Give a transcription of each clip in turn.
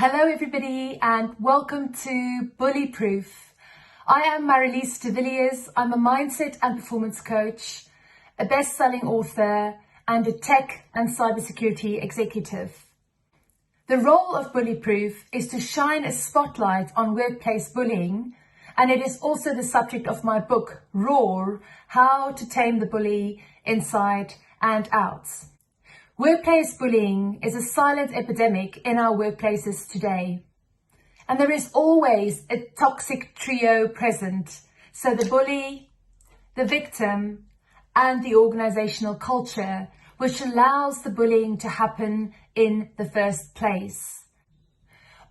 Hello everybody and welcome to Bully Proof. I am Marilise de Villiers. I'm a mindset and performance coach, a best-selling author and a tech and cybersecurity executive. The role of Bully Proof is to shine a spotlight on workplace bullying, and it is also the subject of my book, Roar, How to Tame the Bully Inside and Out. Workplace bullying is a silent epidemic in our workplaces today. And there is always a toxic trio present. So the bully, the victim, and the organizational culture, which allows the bullying to happen in the first place.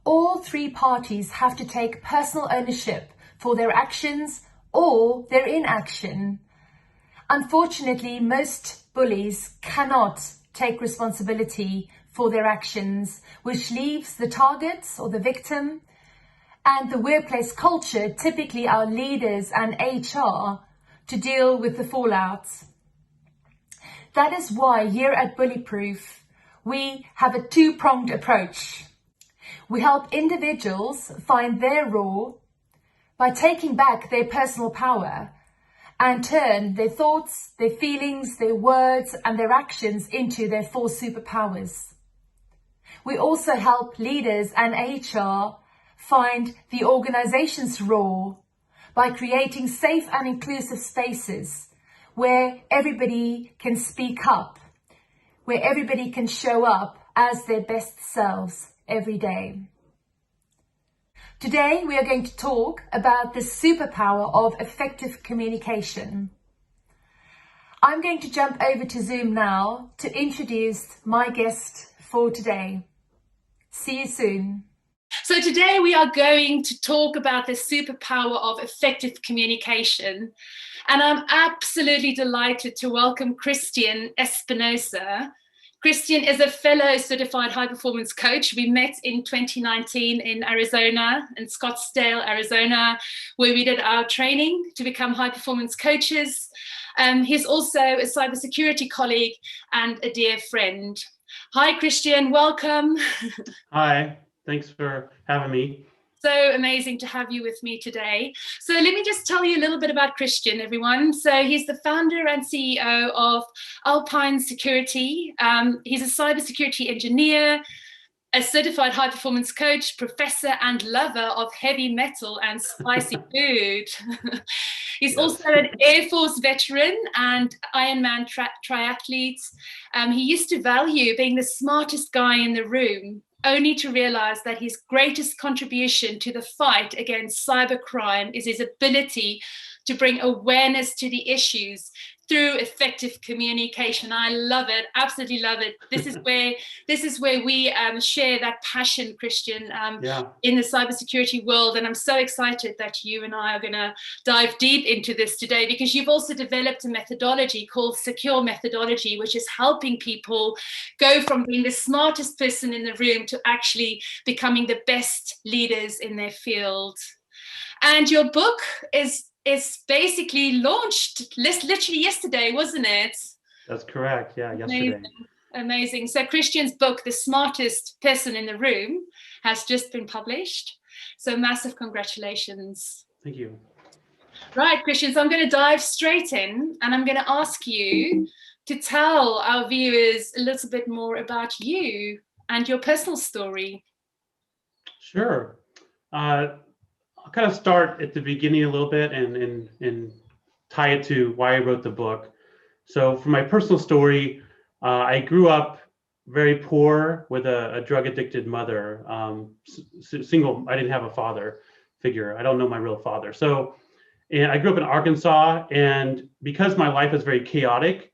All three parties have to take personal ownership for their actions or their inaction. Unfortunately, most bullies cannot take responsibility for their actions, which leaves the target or the victim and the workplace culture, typically our leaders and HR, to deal with the fallout. That is why here at Bully Proof, we have a two-pronged approach. We help individuals find their roar by taking back their personal power and turn their thoughts, their feelings, their words and their actions into their four superpowers. We also help leaders and HR find the organization's roar by creating safe and inclusive spaces where everybody can speak up, where everybody can show up as their best selves every day. Today, we are going to talk about the superpower of effective communication. I'm going to jump over to Zoom now to introduce my guest for today. See you soon. So today we are going to talk about the superpower of effective communication. And I'm absolutely delighted to welcome Christian Espinosa. Christian is a fellow certified high performance coach. We met in 2019 in Arizona, in Scottsdale, Arizona, where we did our training to become high performance coaches. He's also a cybersecurity colleague and a dear friend. Hi, Christian, welcome. Hi, thanks for having me. So amazing to have you with me today. So let me just tell you a little bit about Christian, everyone. So he's the founder and CEO of Alpine Security. He's a cybersecurity engineer, a certified high performance coach, professor and lover of heavy metal and spicy food. He's also an Air Force veteran and Ironman triathlete. He used to value being the smartest guy in the room, only to realize that his greatest contribution to the fight against cybercrime is his ability to bring awareness to the issues through effective communication. I love it, absolutely love it. This is where we share that passion, Christian, in the cybersecurity world. And I'm so excited that you and I are going to dive deep into this today, because you've also developed a methodology called Secure Methodology, which is helping people go from being the smartest person in the room to actually becoming the best leaders in their field. And your book is basically launched literally yesterday, wasn't it? That's correct. Yeah, yesterday. Amazing. So Christian's book, The Smartest Person in the Room, has just been published. So massive congratulations. Thank you. Right, Christian. So I'm going to dive straight in and I'm going to ask you to tell our viewers a little bit more about you and your personal story. Sure. I'll kind of start at the beginning a little bit and tie it to why I wrote the book. So for my personal story, I grew up very poor with a drug addicted mother, single. I didn't have a father figure. I don't know my real father. And I grew up in Arkansas, and because my life was very chaotic,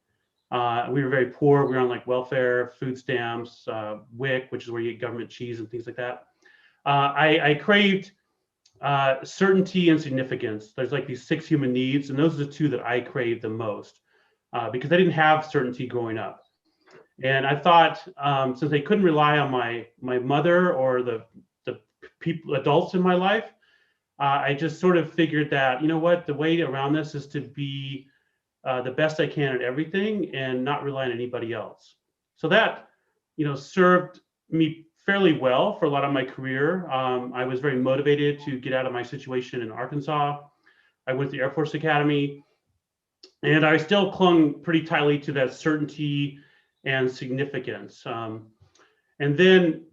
we were very poor. We were on like welfare, food stamps, WIC, which is where you get government cheese and things like that. I craved certainty and significance. There's like these 6 human needs, and those are the 2 that I craved the most because I didn't have certainty growing up. And I thought, since I couldn't rely on my mother or the adults in my life, I just sort of figured that, you know what, the way around this is to be the best I can at everything and not rely on anybody else. So that, served me fairly well for a lot of my career. I was very motivated to get out of my situation in Arkansas. I went to the Air Force Academy, and I still clung pretty tightly to that certainty and significance. And then,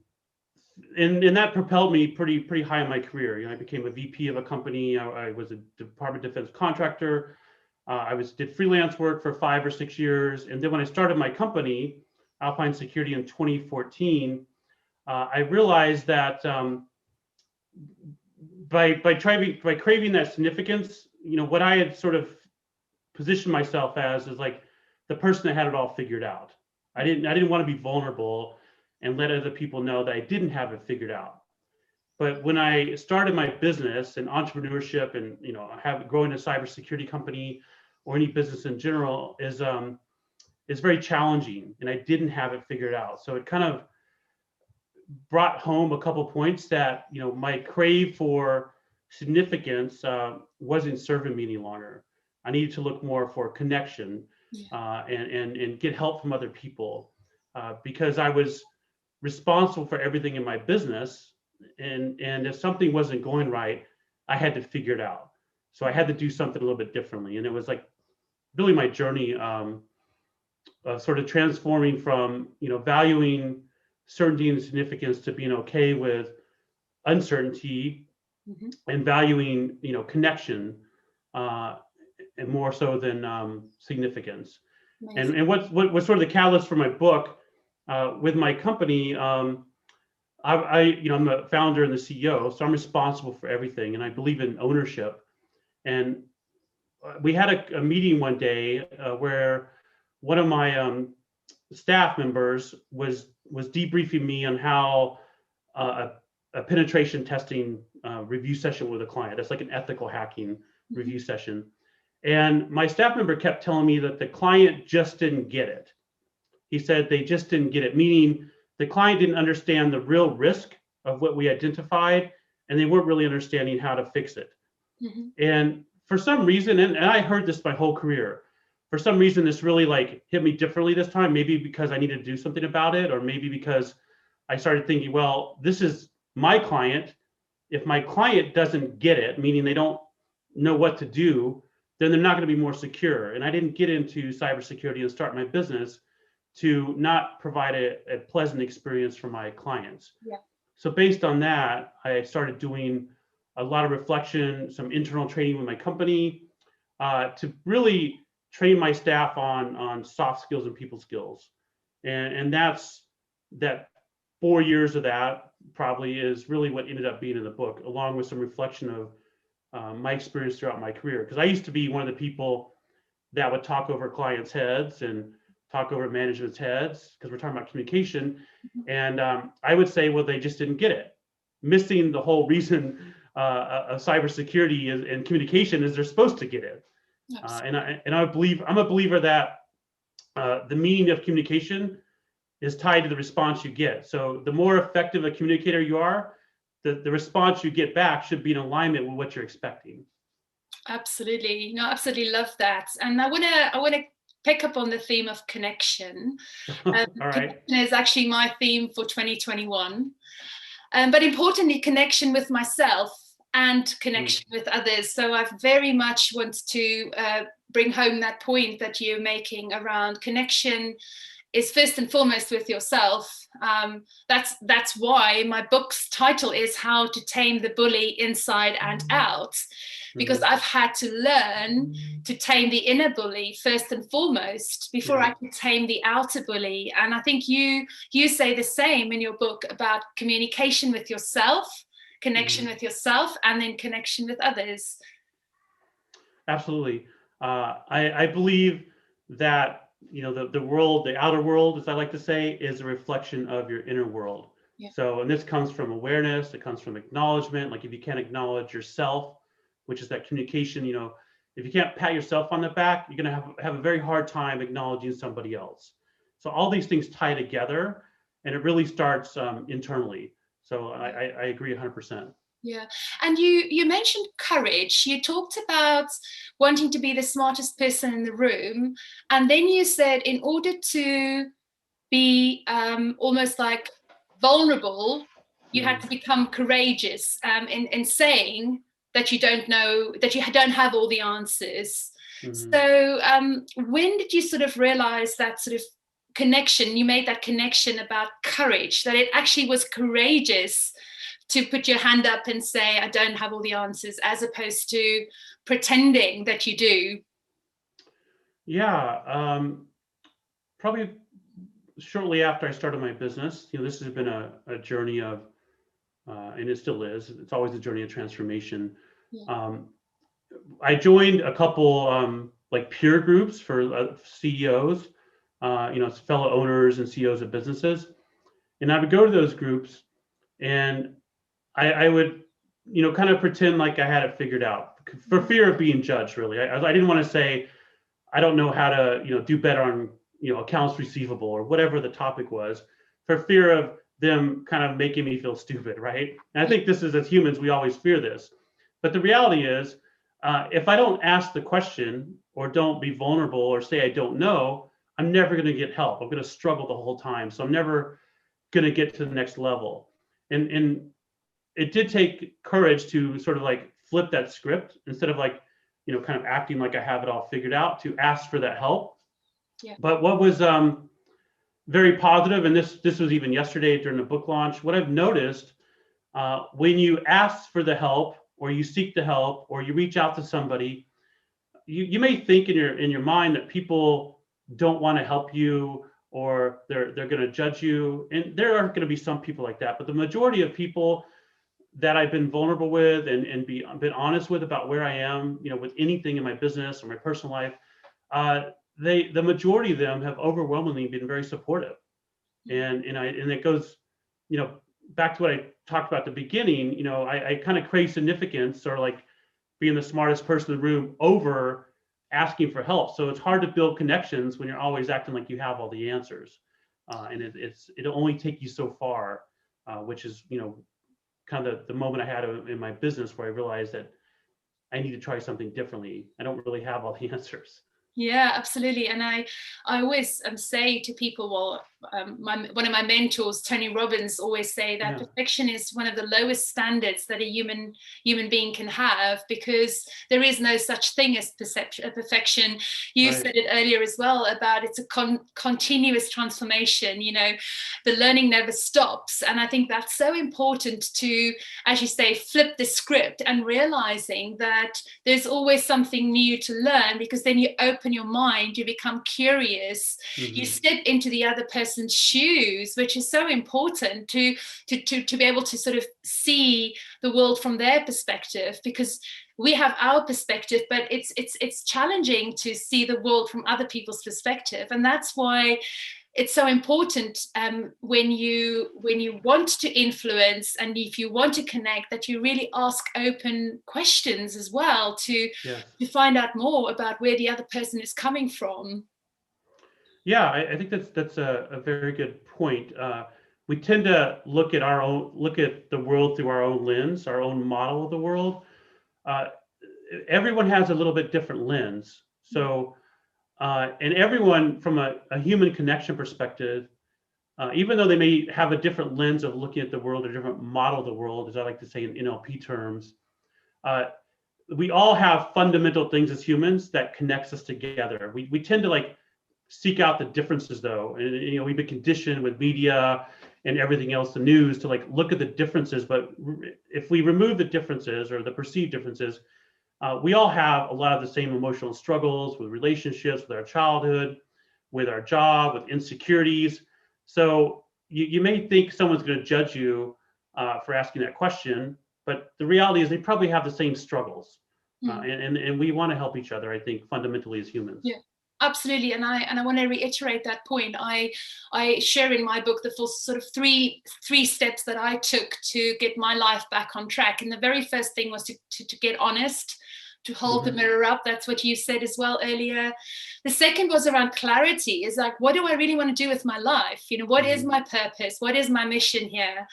and that propelled me pretty high in my career. You know, I became a VP of a company. I was a Department of Defense contractor. Did freelance work for 5 or 6 years, and then when I started my company, Alpine Security, in 2014, I realized that by craving that significance, you know, what I had sort of positioned myself as is like the person that had it all figured out. I didn't want to be vulnerable and let other people know that I didn't have it figured out. But when I started my business and entrepreneurship, and you know, growing a cybersecurity company or any business in general is very challenging, and I didn't have it figured out. So it kind of brought home a couple points that, you know, my crave for significance wasn't serving me any longer. I needed to look more for connection, and get help from other people, because I was responsible for everything in my business, and if something wasn't going right, I had to figure it out. So I had to do something a little bit differently, and it was like really my journey of sort of transforming from, you know, valuing certainty and significance to being okay with uncertainty, and valuing, you know, connection, and more so than significance. And what's sort of the catalyst for my book with my company? You know, I'm the founder and the CEO, so I'm responsible for everything, and I believe in ownership. And we had a meeting one day where one of my staff members was debriefing me on how a penetration testing review session with a client. That's like an ethical hacking review session. And my staff member kept telling me that the client just didn't get it. He said they just didn't get it, meaning the client didn't understand the real risk of what we identified, and they weren't really understanding how to fix it. And for some reason, and I heard this my whole career, for some reason, this really like hit me differently this time, maybe because I needed to do something about it, or maybe because I started thinking, well, this is my client. If my client doesn't get it, meaning they don't know what to do, then they're not going to be more secure. And I didn't get into cybersecurity and start my business to not provide a pleasant experience for my clients. So based on that, I started doing a lot of reflection, some internal training with my company, to really train my staff on soft skills and people skills. And that 4 years of that probably is really what ended up being in the book, along with some reflection of my experience throughout my career. Because I used to be one of the people that would talk over clients' heads and talk over management's heads, because we're talking about communication. And I would say, well, they just didn't get it. Missing the whole reason of cybersecurity and communication is they're supposed to get it. And I'm a believer that the meaning of communication is tied to the response you get. So the more effective a communicator you are, the response you get back should be in alignment with what you're expecting. Absolutely. No, absolutely love that. And I want to pick up on the theme of connection. All right. Connection is actually my theme for 2021. But importantly, connection with myself and connection with others. So I very much want to bring home that point that you're making around connection is first and foremost with yourself. That's why my book's title is How to Tame the Bully Inside and Out, because I've had to learn to tame the inner bully first and foremost before I could tame the outer bully. And I think you say the same in your book about communication with yourself, connection with yourself, and then connection with others. Absolutely. I believe that, you know, the world, the outer world, as I like to say, is a reflection of your inner world. So, and this comes from awareness, it comes from acknowledgement. Like if you can't acknowledge yourself, which is that communication, you know, if you can't pat yourself on the back, you're going to have a very hard time acknowledging somebody else. So all these things tie together, and it really starts internally. So I agree 100%. Yeah. And you mentioned courage. You talked about wanting to be the smartest person in the room. And then you said in order to be almost like vulnerable, you had to become courageous in saying that you don't know, that you don't have all the answers. So when did you sort of realize that sort of connection, you made that connection about courage, that it actually was courageous to put your hand up and say, I don't have all the answers, as opposed to pretending that you do? Yeah, probably shortly after I started my business. This has been a journey of, and it still is, it's always a journey of transformation. Yeah. I joined a couple like peer groups for CEOs, fellow owners and CEOs of businesses. And I would go to those groups and I would, kind of pretend like I had it figured out for fear of being judged, really. I didn't want to say, I don't know how to, do better on, accounts receivable or whatever the topic was, for fear of them kind of making me feel stupid, right? And I think this is, as humans, we always fear this. But the reality is, if I don't ask the question or don't be vulnerable or say I don't know, I'm never going to get help. I'm going to struggle the whole time. So I'm never going to get to the next level. And it did take courage to sort of like flip that script, instead of like, kind of acting like I have it all figured out, to ask for that help. Yeah. But what was very positive, and this was even yesterday during the book launch, what I've noticed, when you ask for the help, or you seek the help, or you reach out to somebody, you may think in your mind that people don't want to help you, or they're going to judge you. And there are going to be some people like that, but the majority of people that I've been vulnerable with and been honest with about where I am, with anything in my business or my personal life, the majority of them have overwhelmingly been very supportive. And it goes, back to what I talked about at the beginning. I kind of crave significance, or like being the smartest person in the room, over asking for help. So it's hard to build connections when you're always acting like you have all the answers. And it'll only take you so far, which is, kind of the moment I had in my business where I realized that I need to try something differently. I don't really have all the answers. Yeah, absolutely. And I always say to people, well, one of my mentors, Tony Robbins, always say that perfection is one of the lowest standards that a human being can have, because there is no such thing as perfection. You said it earlier as well, about it's a continuous transformation. The learning never stops. And I think that's so important to, as you say, flip the script and realizing that there's always something new to learn, because then you open your mind, you become curious, you step into the other person's shoes, which is so important to be able to sort of see the world from their perspective, because we have our perspective, but it's challenging to see the world from other people's perspective. And that's why it's so important, when you want to influence and if you want to connect, that you really ask open questions as well to find out more about where the other person is coming from. Yeah, I think that's a very good point. We tend to look at the world through our own lens, our own model of the world. Everyone has a little bit different lens. So. And everyone, from a human connection perspective, even though they may have a different lens of looking at the world, a different model of the world, as I like to say in NLP terms, we all have fundamental things as humans that connects us together. We tend to like seek out the differences, though, and we've been conditioned with media and everything else, the news, to like look at the differences. But if we remove the differences, or the perceived differences, we all have a lot of the same emotional struggles with relationships, with our childhood, with our job, with insecurities. So you may think someone's going to judge you for asking that question, but the reality is they probably have the same struggles. And we want to help each other, I think, fundamentally as humans. Yeah. Absolutely, and I want to reiterate that point. I share in my book the full sort of three steps that I took to get my life back on track. And the very first thing was to get honest, to hold the mirror up. That's what you said as well earlier. The second was around clarity. Is like, what do I really want to do with my life? You know, what is my purpose? What is my mission here?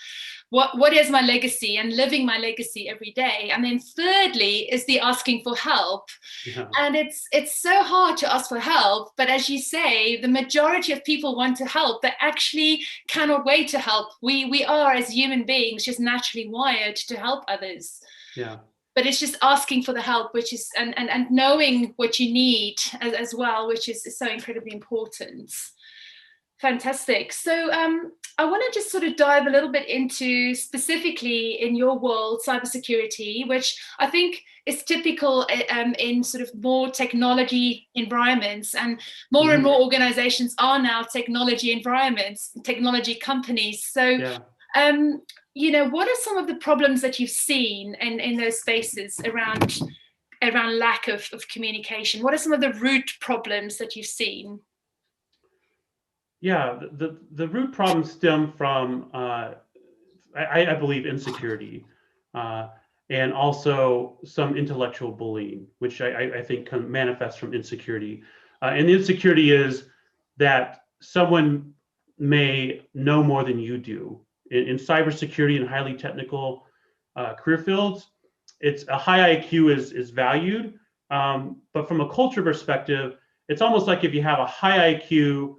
What is my legacy, and living my legacy every day? And then thirdly is the asking for help. Yeah. And it's so hard to ask for help, but as you say, the majority of people want to help, but actually cannot wait to help. We are, as human beings, just naturally wired to help others. Yeah. But it's just asking for the help, which is and knowing what you need as well, which is so incredibly important. Fantastic. So I want to just sort of dive a little bit into, specifically in your world, cybersecurity, which I think is typical in sort of more technology environments, and more and more organizations are now technology environments, technology companies. So, you know, what are some of the problems that you've seen in those spaces around lack of communication? What are some of the root problems that you've seen? Yeah, the root problems stem from, I believe, insecurity, and also some intellectual bullying, which I think can manifest from insecurity. And the insecurity is that someone may know more than you do. In cybersecurity and highly technical career fields, it's a high IQ is valued, but from a culture perspective, it's almost like if you have a high IQ,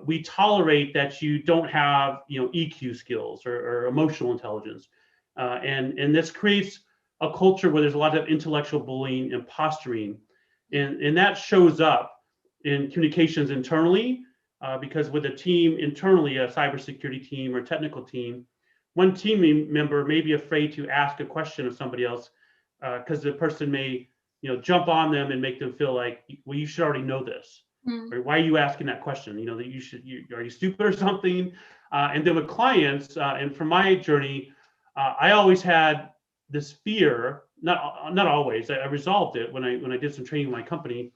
we tolerate that you don't have, you know, EQ skills or emotional intelligence, and this creates a culture where there's a lot of intellectual bullying and posturing, and that shows up in communications internally, because with a team internally, a cybersecurity team or technical team, one team member may be afraid to ask a question of somebody else because the person may, you know, jump on them and make them feel like, well, you should already know this. Or why are you asking that question? You know, that are you stupid or something? And then with clients, and from my journey, I always had this fear. Not always. I resolved it when I did some training in my company,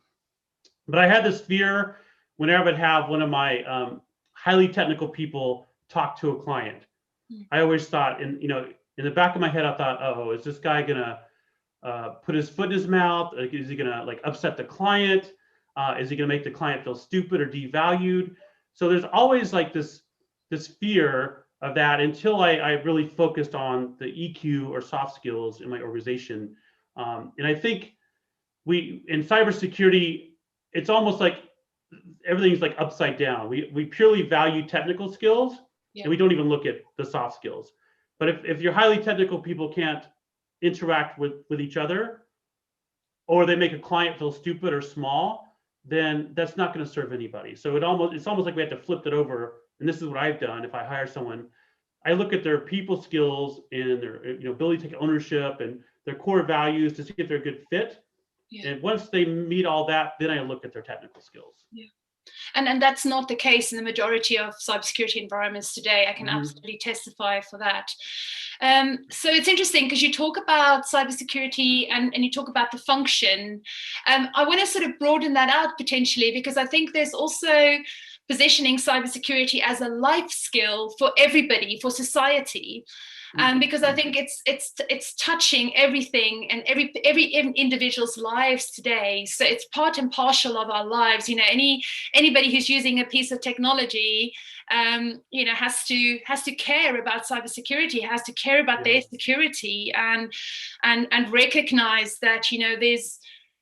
but I had this fear whenever I would have one of my highly technical people talk to a client. I always thought, in the back of my head, I thought, oh, is this guy gonna put his foot in his mouth? Like, is he gonna like upset the client? Is he going to make the client feel stupid or devalued? So there's always like this fear of that until I really focused on the EQ or soft skills in my organization. And I think in cybersecurity, it's almost like everything's like upside down. We purely value technical skills, and we don't even look at the soft skills. But if your highly technical people can't interact with each other, or they make a client feel stupid or small, then that's not going to serve anybody. So it's almost like we have to flip it over. And this is what I've done. If I hire someone, I look at their people skills and their ability to take ownership and their core values to see if they're a good fit. And once they meet all that, then I look at their technical skills. And that's not the case in the majority of cybersecurity environments today. I can absolutely testify for that. So it's interesting because you talk about cybersecurity and you talk about the function. I want to sort of broaden that out potentially, because I think there's also positioning cybersecurity as a life skill for everybody, for society. Because I think it's touching everything and every individual's lives today. So it's part and parcel of our lives. You know, anybody who's using a piece of technology, you know, has to care about cybersecurity, has to care about their security, and recognize that, you know,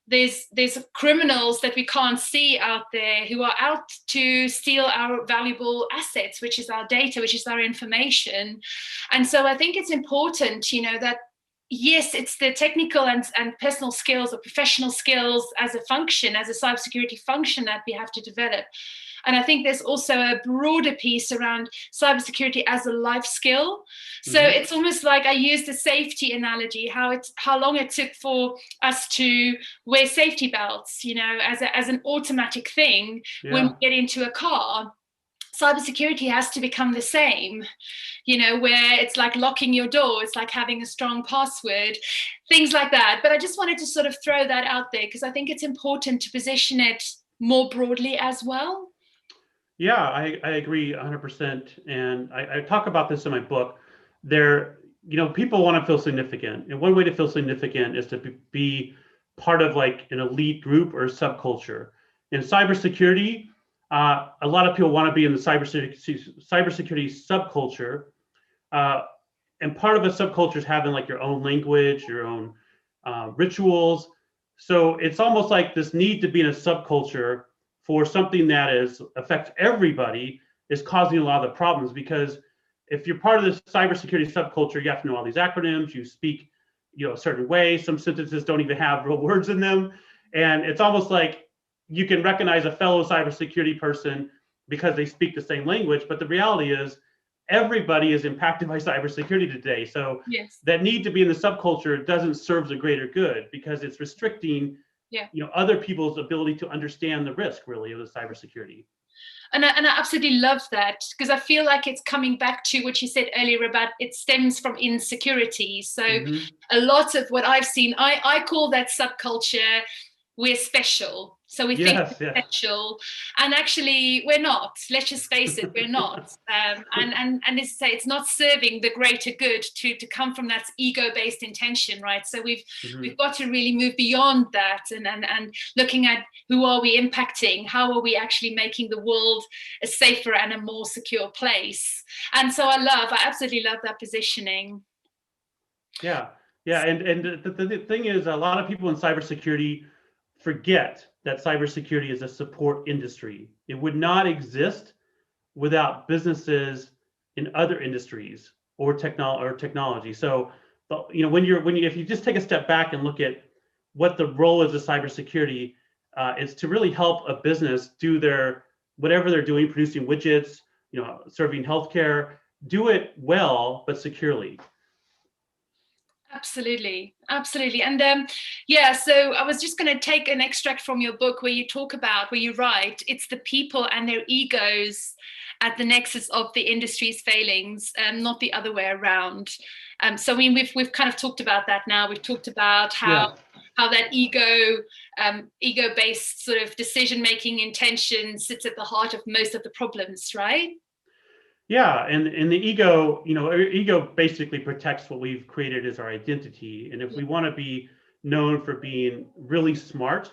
there's criminals that we can't see out there who are out to steal our valuable assets, which is our data, which is our information. And so I think it's important, you know, that yes, it's the technical and personal skills or professional skills as a function, as a cybersecurity function that we have to develop. And I think there's also a broader piece around cybersecurity as a life skill. So it's almost like I use the safety analogy, how long it took for us to wear safety belts, you know, as an automatic thing when we get into a car. Cybersecurity has to become the same, you know, where it's like locking your door, it's like having a strong password, things like that. But I just wanted to sort of throw that out there because I think it's important to position it more broadly as well. Yeah, I agree 100%. And I talk about this in my book. People want to feel significant. And one way to feel significant is to be part of like an elite group or subculture. In cybersecurity, a lot of people want to be in the cybersecurity subculture. And part of a subculture is having like your own language, your own rituals. So it's almost like this need to be in a subculture for something that affects everybody is causing a lot of the problems, because if you're part of this cybersecurity subculture, you have to know all these acronyms, you speak a certain way, some sentences don't even have real words in them. And it's almost like you can recognize a fellow cybersecurity person because they speak the same language, but the reality is everybody is impacted by cybersecurity today. So yes, that need to be in the subculture doesn't serve the greater good, because it's restricting other people's ability to understand the risk really of the cybersecurity. And I absolutely love that, because I feel like it's coming back to what you said earlier about it stems from insecurity. So a lot of what I've seen, I call that subculture, we're special. So we think we're special, and actually we're not. Let's just face it, we're not. And as I say, it's not serving the greater good to come from that ego-based intention, right? So we've got to really move beyond that and looking at who are we impacting, how are we actually making the world a safer and a more secure place. And so I absolutely love that positioning. Yeah, and the thing is, a lot of people in cybersecurity forget that cybersecurity is a support industry. It would not exist without businesses in other industries or technology. So, if you just take a step back and look at what the role is of cybersecurity, is to really help a business do whatever they're doing, producing widgets, serving healthcare, do it well but securely. Absolutely. And so I was just going to take an extract from your book where you write, it's the people and their egos at the nexus of the industry's failings, not the other way around. So I mean, we've kind of talked about that now. We've talked about how that ego-based sort of decision-making intention sits at the heart of most of the problems, right? Yeah, and the ego, our ego basically protects what we've created as our identity. And if we want to be known for being really smart,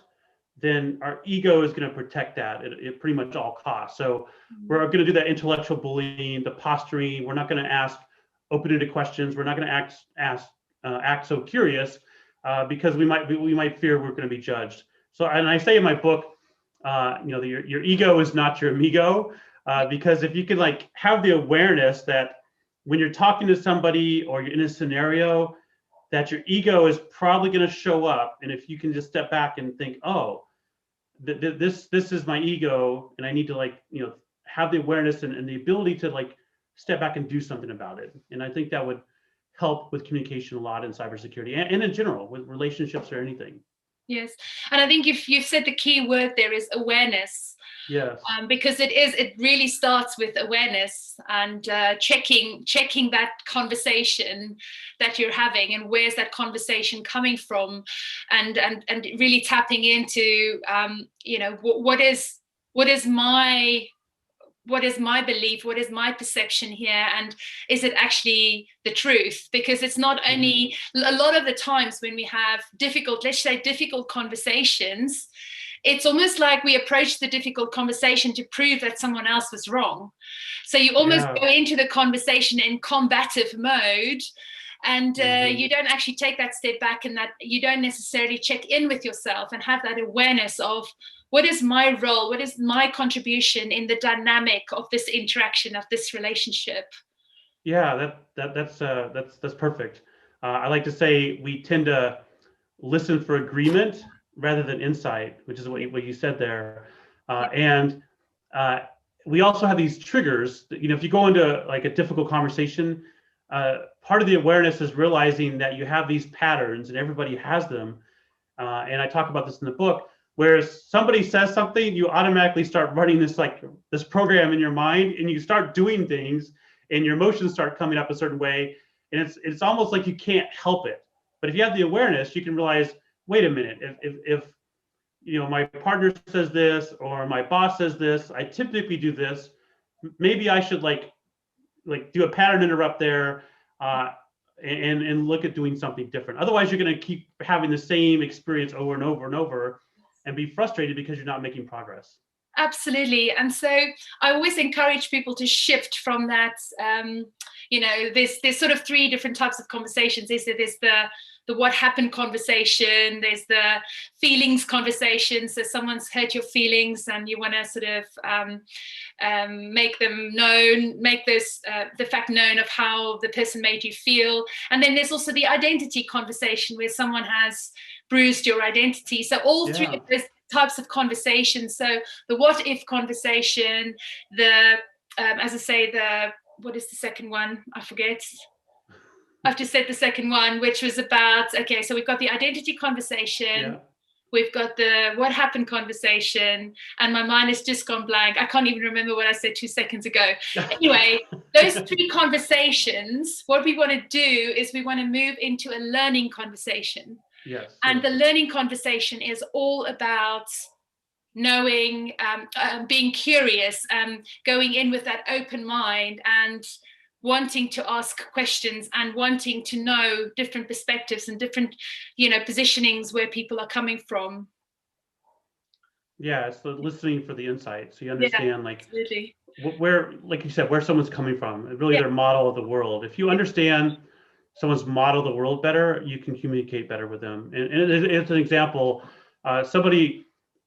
then our ego is going to protect that at pretty much all costs. So we're going to do that intellectual bullying, the posturing. We're not going to ask open-ended questions. We're not going to act so curious because we might fear we're going to be judged. So, and I say in my book, your ego is not your amigo. Because if you can have the awareness that when you're talking to somebody or you're in a scenario, that your ego is probably going to show up, and if you can just step back and think, oh, this is my ego, and I need to have the awareness and the ability to step back and do something about it. And I think that would help with communication a lot in cybersecurity and in general with relationships or anything. Yes, and I think you've said the key word there is awareness. Yes. Because it really starts with awareness and checking that conversation that you're having, and where's that conversation coming from, and really tapping into what is my belief, what is my perception here, and is it actually the truth? Because it's not only a lot of the times when we have difficult conversations, it's almost like we approach the difficult conversation to prove that someone else was wrong. So you almost go into the conversation in combative mode, and you don't actually take that step back, and that you don't necessarily check in with yourself and have that awareness of what is my role, what is my contribution in the dynamic of this interaction, of this relationship. Yeah, that's perfect. I like to say we tend to listen for agreement rather than insight, which is what you said there. And we also have these triggers that, if you go into a difficult conversation, part of the awareness is realizing that you have these patterns and everybody has them. And I talk about this in the book, where somebody says something, you automatically start running this program in your mind, and you start doing things and your emotions start coming up a certain way. And it's almost like you can't help it. But if you have the awareness, you can realize, wait a minute, if my partner says this or my boss says this, I typically do this. Maybe I should do a pattern interrupt there. and look at doing something different. Otherwise, you're going to keep having the same experience over and over and over and be frustrated because you're not making progress. Absolutely. And so I always encourage people to shift from that. There's sort of three different types of conversations. There's the what happened conversation, there's the feelings conversation. So someone's hurt your feelings and you want to sort of make them known, make this the fact known of how the person made you feel. And then there's also the identity conversation where someone has bruised your identity. So all three of those types of conversations. So the what if conversation, the as I say, what is the second one? I forget. I've just said the second one, which was about, okay, so we've got the identity conversation, we've got the what happened conversation, and my mind has just gone blank. I can't even remember what I said 2 seconds ago. Anyway, those three conversations, what we want to do is we want to move into a learning conversation. Yes. And the learning conversation is all about knowing, being curious, going in with that open mind and wanting to ask questions and wanting to know different perspectives and different, positionings where people are coming from. Yeah, it's the listening for the insight. So you understand absolutely. Where, like you said, where someone's coming from, and really their model of the world. If you understand someone's model of the world better, you can communicate better with them. And it's an example, somebody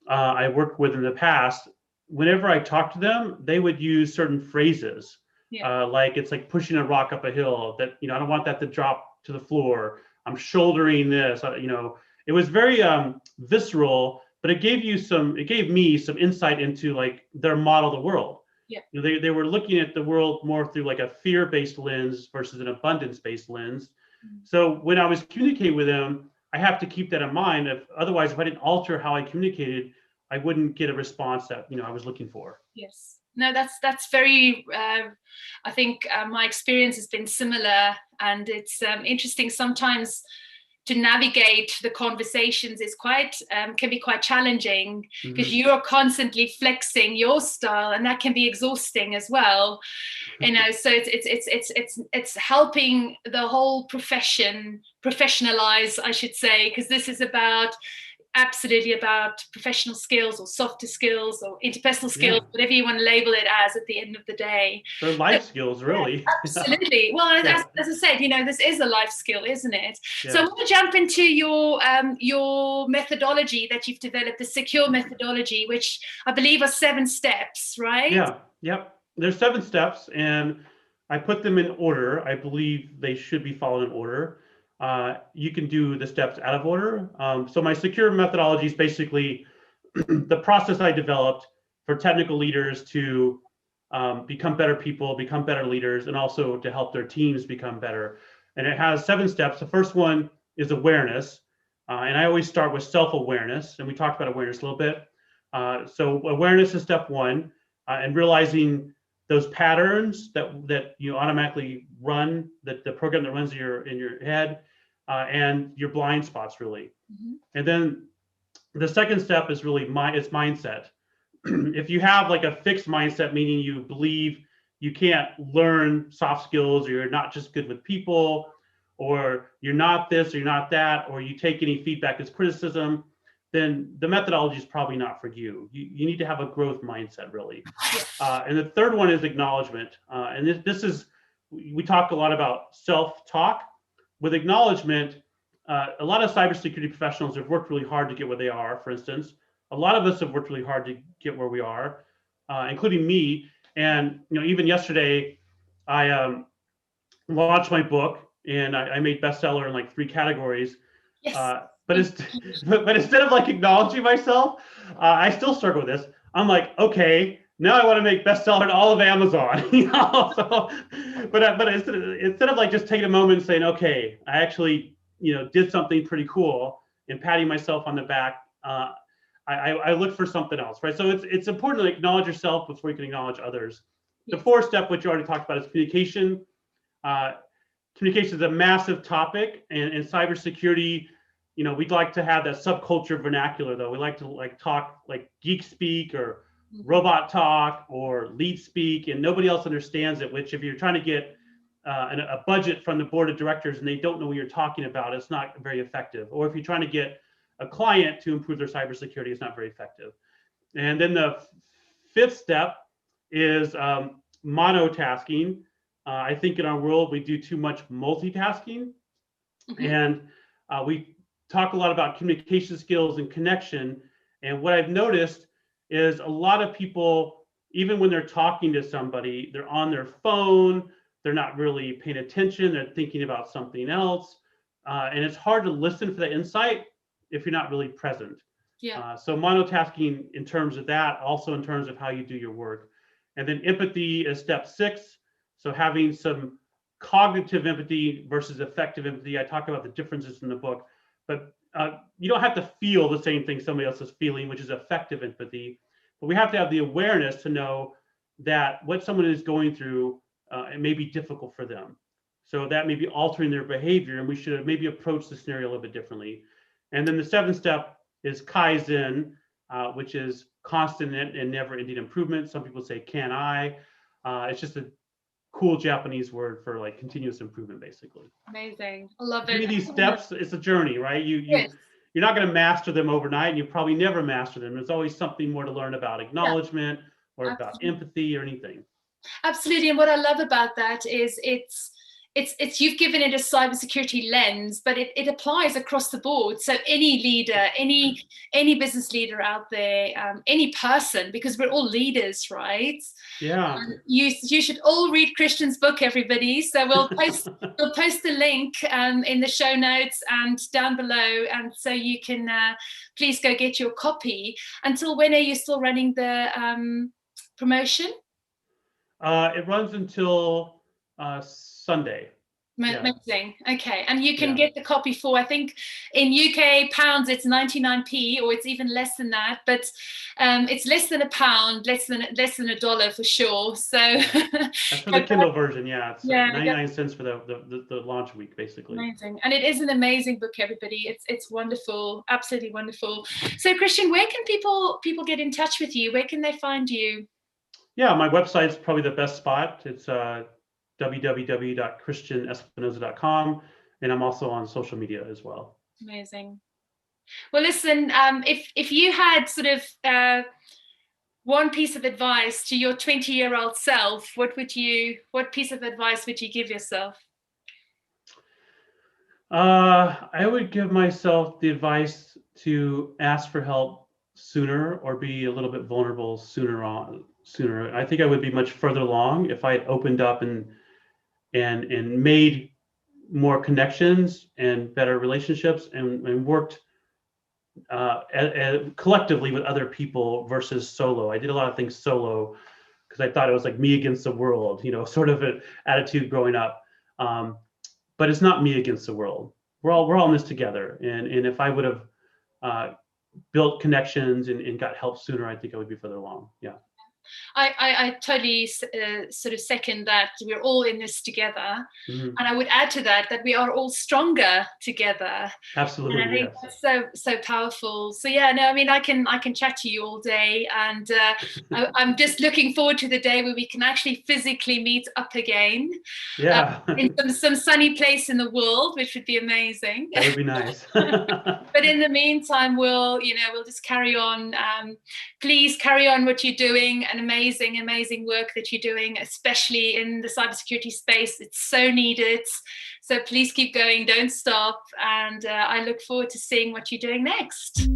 I worked with in the past, whenever I talked to them, they would use certain phrases. Like it's like pushing a rock up a hill that, I don't want that to drop to the floor. I'm shouldering this, it was very visceral, but it gave me some insight into like their model of the world. They were looking at the world more through like a fear-based lens versus an abundance-based lens. So when I was communicating with them, I have to keep that in mind. Otherwise, if I didn't alter how I communicated, I wouldn't get a response that I was looking for. Yes. No, that's very, I think my experience has been similar, and it's interesting sometimes to navigate the conversations is can be quite challenging because you are constantly flexing your style, and that can be exhausting as well. So it's helping the whole profession professionalize, I should say, because this is absolutely about professional skills or softer skills or interpersonal skills, whatever you want to label it as at the end of the day. They're life skills, really. Absolutely. Well, as I said, this is a life skill, isn't it? So I want to jump into your methodology that you've developed, the secure methodology, which I believe are 7 steps, right? Yeah. Yep. There's 7 steps, and I put them in order. I believe they should be followed in order. You can do the steps out of order. So my secure methodology is basically the process I developed for technical leaders to become better people, become better leaders, and also to help their teams become better. And it has 7 steps. The first one is awareness. And I always start with self-awareness. And we talked about awareness a little bit. So awareness is step 1, and realizing those patterns that you automatically run, that the program that runs in your head, and your blind spots, really. And then the second step is really it's mindset. If you have like a fixed mindset, meaning you believe you can't learn soft skills, or you're not just good with people, or you're not this or you're not that, or you take any feedback as criticism, then the methodology is probably not for you. You need to have a growth mindset, really. And the third one is acknowledgement. And this is, we talk a lot about self-talk. With acknowledgement, a lot of cybersecurity professionals have worked really hard to get where they are, for instance. A lot of us have worked really hard to get where we are, including me. And even yesterday, I launched my book, and I made bestseller in like 3 categories. But instead of like acknowledging myself, I still struggle with this. I'm like, okay, now I want to make bestseller in all of Amazon. So, but instead of like just taking a moment and saying, okay, I actually did something pretty cool, and patting myself on the back, I look for something else, right? So it's important to acknowledge yourself before you can acknowledge others. The 4th step, which you already talked about, is communication. Communication is a massive topic, and in cybersecurity, we'd like to have that subculture vernacular, though. We like to talk like geek speak or robot talk or lead speak, and nobody else understands it, which if you're trying to get a budget from the board of directors and they don't know what you're talking about, it's not very effective. Or if you're trying to get a client to improve their cybersecurity, it's not very effective. And then the fifth step is monotasking. I think in our world, we do too much multitasking. And we talk a lot about communication skills and connection. And what I've noticed is a lot of people, even when they're talking to somebody, they're on their phone, they're not really paying attention, they're thinking about something else. And it's hard to listen for the insight if you're not really present. Yeah. So monotasking in terms of that, also in terms of how you do your work. And then empathy is step 6. So having some cognitive empathy versus effective empathy. I talk about the differences in the book, but you don't have to feel the same thing somebody else is feeling, which is effective empathy. But we have to have the awareness to know that what someone is going through, it may be difficult for them. So that may be altering their behavior, and we should maybe approach the scenario a little bit differently. And then the 7th step is Kaizen, which is constant and never-ending improvement. Some people say "can I?" It's just a cool Japanese word for like continuous improvement, basically. Amazing. I love Give it. me these steps. It's a journey, right? Yes. You're not going to master them overnight, and you probably never master them. There's always something more to learn about acknowledgement or about empathy or anything. Absolutely. And what I love about that is it's you've given it a cybersecurity lens, but it applies across the board. So any leader, any business leader out there, any person, because we're all leaders, right? Yeah. You should all read Christian's book, everybody. So we'll post the link in the show notes and down below, and so you can please go get your copy. Until when are you still running the promotion? It runs until Sunday. Amazing. Okay, and you can get the copy for, I think in UK pounds it's 99p, or it's even less than that, but it's less than £1, less than $1 for sure. So that's for the Kindle version. It's 99 cents for the launch week, basically. Amazing. And it is an amazing book, everybody. It's wonderful, absolutely wonderful. So Christian, where can people get in touch with you? Where can they find you? Yeah, my website's probably the best spot. It's www.christianespinoza.com, and I'm also on social media as well. Amazing. Well, listen, if you had sort of one piece of advice to your 20-year-old self, what piece of advice would you give yourself? I would give myself the advice to ask for help sooner, or be a little bit vulnerable sooner. I think I would be much further along if I had opened up and made more connections and better relationships and worked collectively with other people versus solo. I did a lot of things solo because I thought it was like me against the world, sort of an attitude growing up. But it's not me against the world. We're all in this together. And if I would have built connections and got help sooner, I think I would be further along. Yeah. I totally sort of second that. We're all in this together. Mm-hmm. And I would add to that we are all stronger together. Absolutely. And I think that's so powerful. So yeah, no, I mean, I can chat to you all day, and I'm just looking forward to the day where we can actually physically meet up again. Yeah. In some sunny place in the world, which would be amazing. That would be nice. But in the meantime, we'll just carry on. Please carry on what you're doing. An amazing work that you're doing, especially in the cybersecurity space. It's so needed. So please keep going, don't stop. And I look forward to seeing what you're doing next.